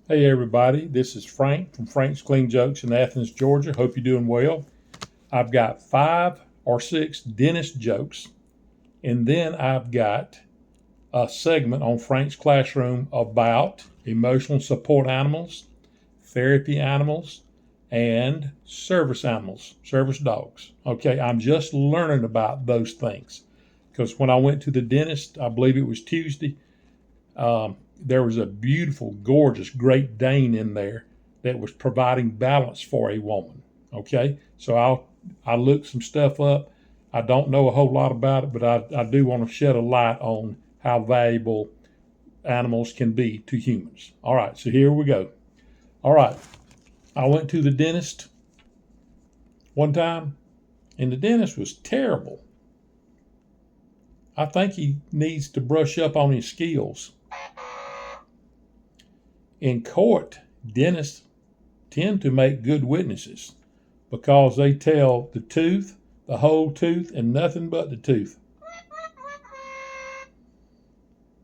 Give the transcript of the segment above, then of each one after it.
Hey everybody, this is Frank from Frank's Clean Jokes in Athens, Georgia. Hope you're doing well. I've got 5 or 6 dentist jokes, and then I've got a segment on Frank's Classroom about emotional support animals, therapy animals, and service animals, service dogs. Okay, I'm just learning about those things because when I went to the dentist, I believe it was Tuesday, there was a beautiful, gorgeous Great Dane in there that was providing balance for a woman. Okay, so I looked some stuff up. I don't know a whole lot about it, but I do want to shed a light on how valuable animals can be to humans. All right, so here we go. All right, I went to the dentist one time, and the dentist was terrible. I think he needs to brush up on his skills. In court, dentists tend to make good witnesses because they tell the truth, the whole truth, and nothing but the truth.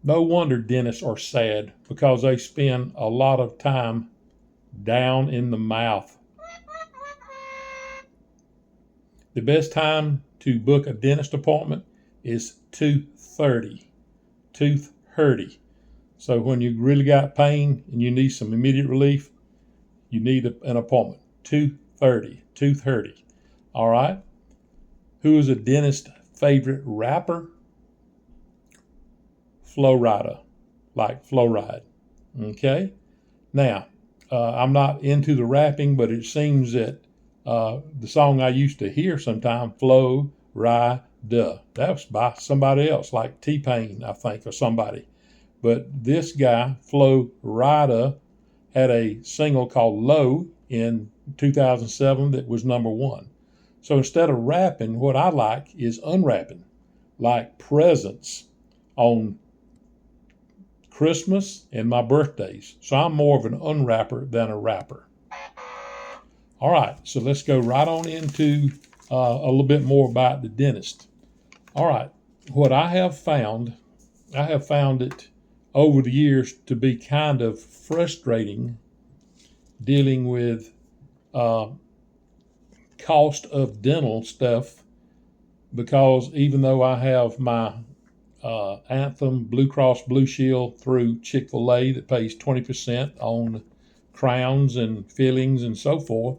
No wonder dentists are sad because they spend a lot of time down in the mouth. The best time to book a dentist appointment is 2:30. 2:30. So when you really got pain and you need some immediate relief, you need an appointment. 2:30. 2:30. All right. Who is a dentist's favorite rapper? Rida, like fluoride. Okay. Now, I'm not into the rapping, but it seems that the song I used to hear sometime, Rida, that was by somebody else, like T-Pain, I think, or somebody. But this guy, Rida, had a single called Low in 2007 that was #1. So instead of rapping, what I like is unwrapping, like presents on Christmas and my birthdays. So I'm more of an unwrapper than a rapper. All right, so let's go right on into a little bit more about the dentist. All right, what I have found it over the years to be kind of frustrating dealing with cost of dental stuff, because even though I have my Anthem Blue Cross Blue Shield through Chick-fil-A that pays 20% on crowns and fillings and so forth,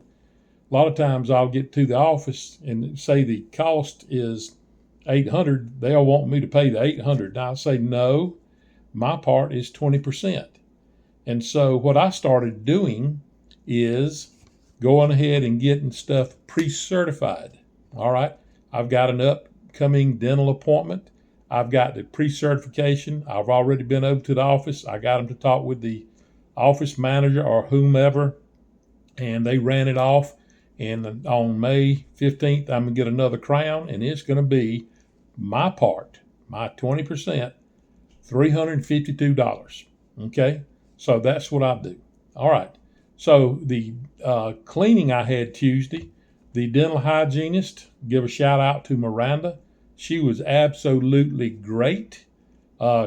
a lot of times I'll get to the office and say the cost is $800. They'll want me to pay the $800. I'll say no, my part is 20%. And so what I started doing is going ahead and getting stuff pre-certified. All right, I've got an upcoming dental appointment. I've got the pre-certification. I've already been over to the office. I got them to talk with the office manager or whomever, and they ran it off. And on May 15th, I'm going to get another crown, and it's going to be my part, my 20%, $352. Okay, so that's what I do. All right, so the cleaning I had Tuesday, the dental hygienist, give a shout out to Miranda. She was absolutely great.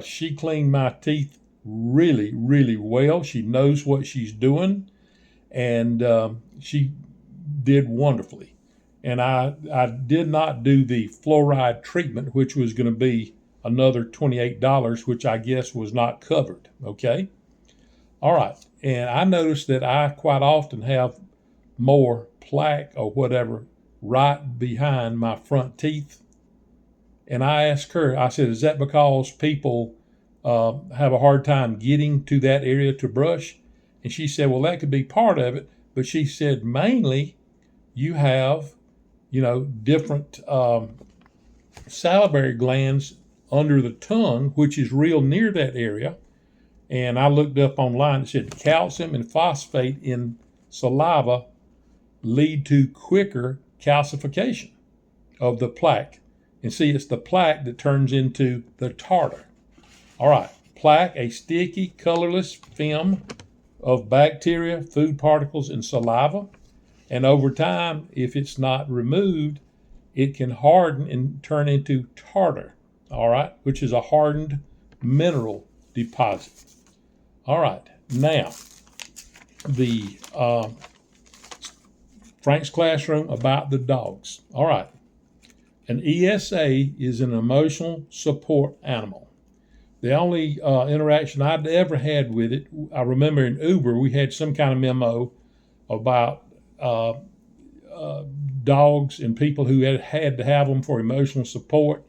She cleaned my teeth really, really well. She knows what she's doing, and she did wonderfully. And I did not do the fluoride treatment, which was going to be another $28, which I guess was not covered. Okay. All right. And I noticed that I quite often have more plaque or whatever right behind my front teeth. And I asked her, I said, is that because people have a hard time getting to that area to brush? And she said, well, that could be part of it. But she said, mainly you have, different salivary glands under the tongue, which is real near that area. And I looked up online, it said calcium and phosphate in saliva lead to quicker calcification of the plaque. And see, it's the plaque that turns into the tartar. All right, plaque, a sticky, colorless film of bacteria, food particles, and saliva. And over time, if it's not removed, it can harden and turn into tartar, all right, which is a hardened mineral deposit. All right, now, the Frank's classroom about the dogs. All right. An ESA is an emotional support animal. The only interaction I'd ever had with it, I remember in Uber, we had some kind of memo about dogs and people who had to have them for emotional support.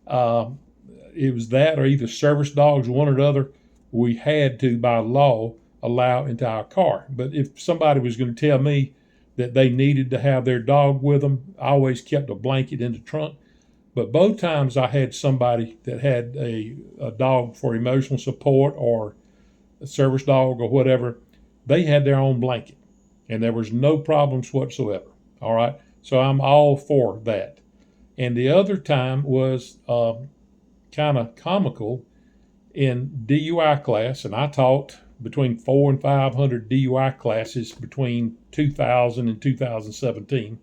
It was that or either service dogs, one or the other, we had to, by law, allow into our car. But if somebody was going to tell me that they needed to have their dog with them, I always kept a blanket in the trunk. But both times I had somebody that had a dog for emotional support or a service dog or whatever, they had their own blanket and there was no problems whatsoever. All right. So I'm all for that. And the other time was kind of comical in DUI class, and I taught between 400 and 500 DUI classes between 2000 and 2017.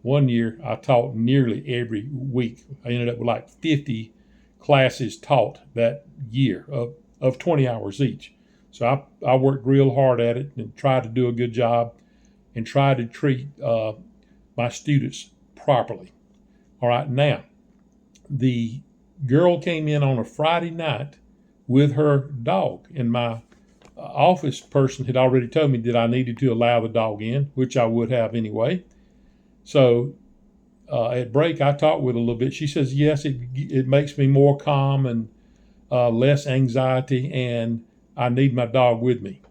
One year I taught nearly every week. I ended up with like 50 classes taught that year of 20 hours each. So I worked real hard at it and tried to do a good job and tried to treat my students properly. All right, now, the girl came in on a Friday night with her dog, and my office person had already told me that I needed to allow the dog in, which I would have anyway. So at break, I talked with her a little bit. She says, yes, it makes me more calm and less anxiety, and I need my dog with me.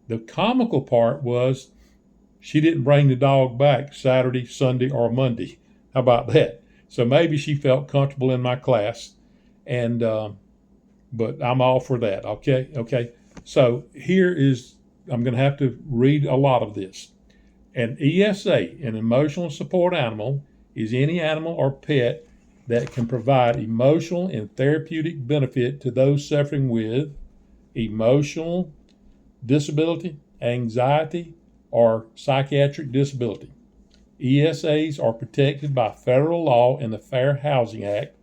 The comical part was she didn't bring the dog back Saturday, Sunday, or Monday. How about that? So maybe she felt comfortable in my class, and but I'm all for that. Okay. So I'm going to have to read a lot of this. An ESA, an emotional support animal, is any animal or pet that can provide emotional and therapeutic benefit to those suffering with emotional disability, anxiety, or psychiatric disability. ESAs are protected by federal law and the Fair Housing Act.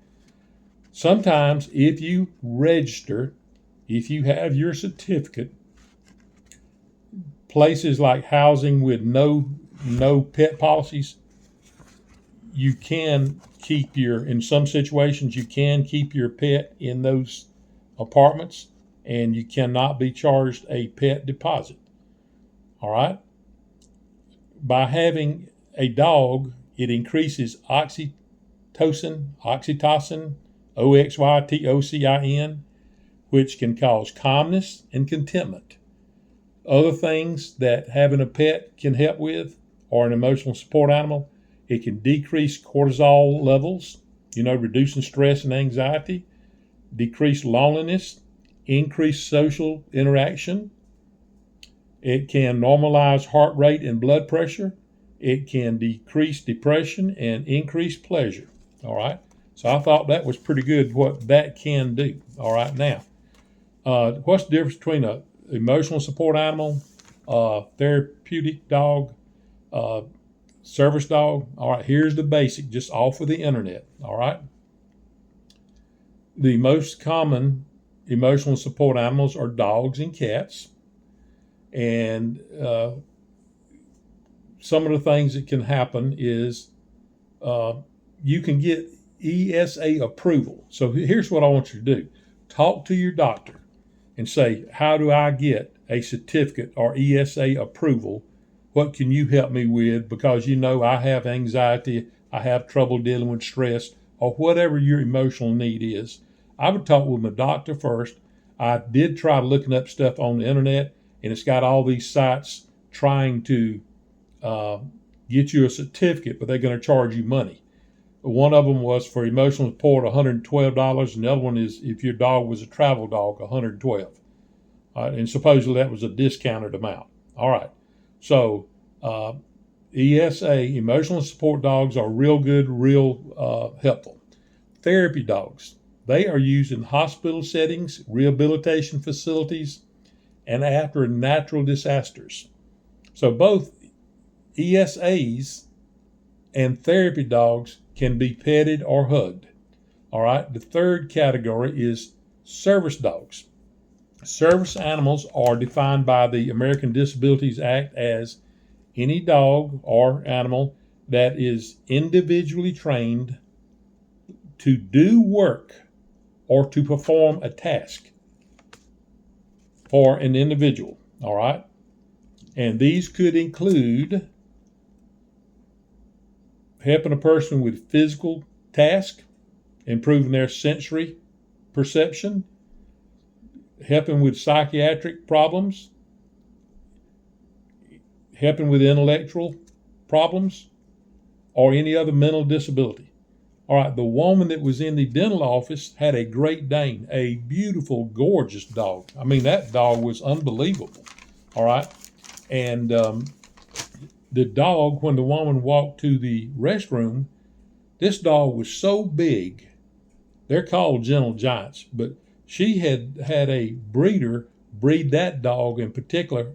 Sometimes if you register, if you have your certificate, places like housing with no pet policies, you can keep in some situations, you can keep your pet in those apartments and you cannot be charged a pet deposit. All right? By having a dog, it increases oxytocin, oxytocin, which can cause calmness and contentment. Other things that having a pet can help with, or an emotional support animal, it can decrease cortisol levels, reducing stress and anxiety, decrease loneliness, increase social interaction. It can normalize heart rate and blood pressure. It can decrease depression and increase pleasure. All right. So I thought that was pretty good what that can do. All right. Now, what's the difference between an emotional support animal, therapeutic dog, service dog? All right. Here's the basic, just off of the internet. All right. The most common emotional support animals are dogs and cats. And some of the things that can happen is you can get ESA approval. So here's what I want you to do. Talk to your doctor and say, how do I get a certificate or ESA approval? What can you help me with? Because I have anxiety, I have trouble dealing with stress, or whatever your emotional need is. I would talk with my doctor first. I did try looking up stuff on the internet, and it's got all these sites trying to get you a certificate, but they're going to charge you money. One of them was for emotional support, $112, and the other one is if your dog was a travel dog, $112. And supposedly that was a discounted amount. All right. So ESA, emotional support dogs, are real good, real helpful. Therapy dogs, they are used in hospital settings, rehabilitation facilities, and after natural disasters. So both ESAs and therapy dogs can be petted or hugged. All right. The third category is service dogs. Service animals are defined by the American Disabilities Act as any dog or animal that is individually trained to do work or to perform a task for an individual. All right. And these could include helping a person with physical tasks, improving their sensory perception, helping with psychiatric problems, helping with intellectual problems, or any other mental disability. All right, the woman that was in the dental office had a Great Dane, a beautiful, gorgeous dog. I mean, that dog was unbelievable. All right, and the dog, when the woman walked to the restroom, this dog was so big. They're called gentle giants, but she had a breeder breed that dog in particular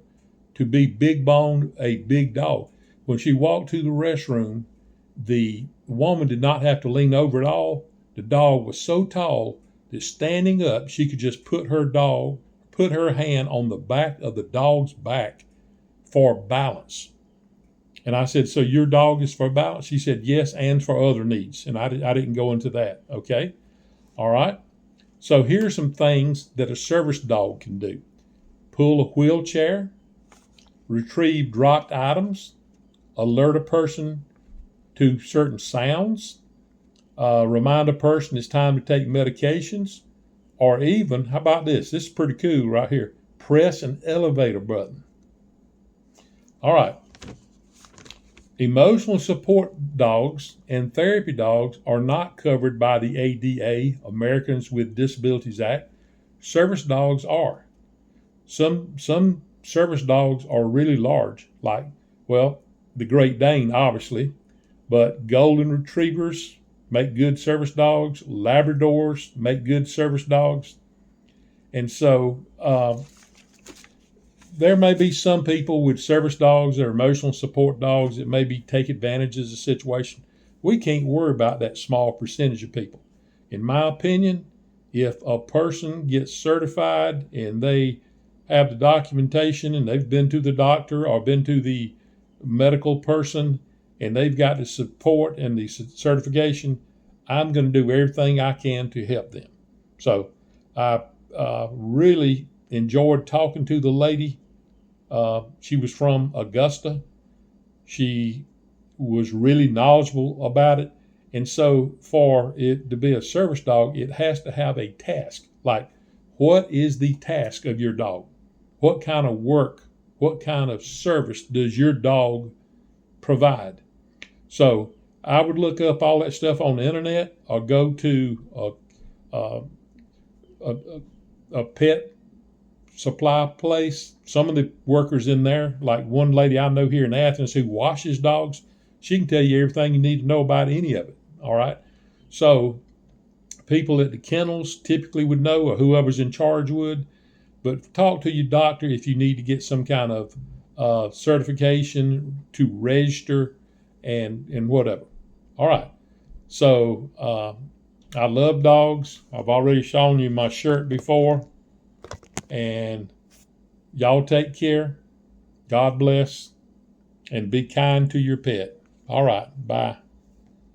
to be big boned, a big dog. When she walked to the restroom, the woman did not have to lean over at all. The dog was so tall that standing up, she could just put her hand on the back of the dog's back for balance. And I said, so your dog is for balance? She said, yes, and for other needs. And I didn't go into that. Okay. All right. So here's some things that a service dog can do: pull a wheelchair, retrieve dropped items, alert a person to certain sounds, remind a person it's time to take medications, or even, how about this? This is pretty cool right here. Press an elevator button. All right. Emotional support dogs and therapy dogs are not covered by the ADA, Americans with Disabilities Act. Service dogs are. Some service dogs are really large, like, well, the Great Dane, obviously, but golden retrievers make good service dogs. Labradors make good service dogs. And so there may be some people with service dogs or emotional support dogs that maybe take advantage of the situation. We can't worry about that small percentage of people. In my opinion, if a person gets certified and they have the documentation and they've been to the doctor or been to the medical person and they've got the support and the certification, I'm going to do everything I can to help them. So I really enjoyed talking to the lady. She was from Augusta. She was really knowledgeable about it. And so for it to be a service dog, it has to have a task. Like, what is the task of your dog? What kind of work, what kind of service does your dog provide? So I would look up all that stuff on the internet or go to a pet supply place. Some of the workers in there, like one lady I know here in Athens who washes dogs, she can tell you everything you need to know about any of it. All right. So people at the kennels typically would know, or whoever's in charge would, but talk to your doctor if you need to get some kind of certification to register and whatever. All right. So I love dogs. I've already shown you my shirt before. And y'all take care. God bless. And be kind to your pet. All right. Bye.